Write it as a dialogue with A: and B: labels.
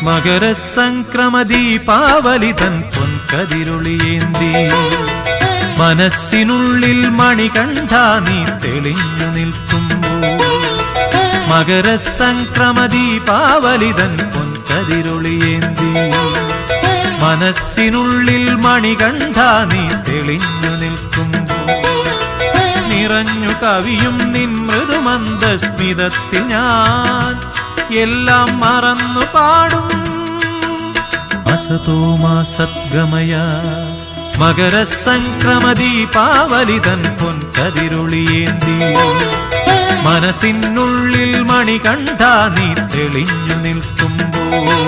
A: മകരസംക്രമ ദീപാവലി തൻ പൊൻകതിരൊളിയേന്തി മനസ്സിനുള്ളിൽ മണികണ്ഠ നീ തെളിഞ്ഞു നിൽക്കുമ്പോൾ മകരസംക്രമ ദീപാവലി തൻ പൊൻകതിരൊളിയേന്തി മനസ്സിനുള്ളിൽ മണികണ്ഠ നീ തെളിഞ്ഞു നിൽക്കുമ്പോൾ നിറഞ്ഞു കവിയും നിൻ മൃദുമന്ദസ്മിതത്തിൽ ഞാൻ എല്ലാം മറന്നു പാടും അസതോ മാ സദ്ഗമയ മകരസംക്രമ ദീപാവലി തൻ പൊൻകതിരൊളിയേന്തി മനസ്സിനുള്ളിൽ മണികണ്ഠ നീ തെളിഞ്ഞു നിൽക്കുമ്പോൾ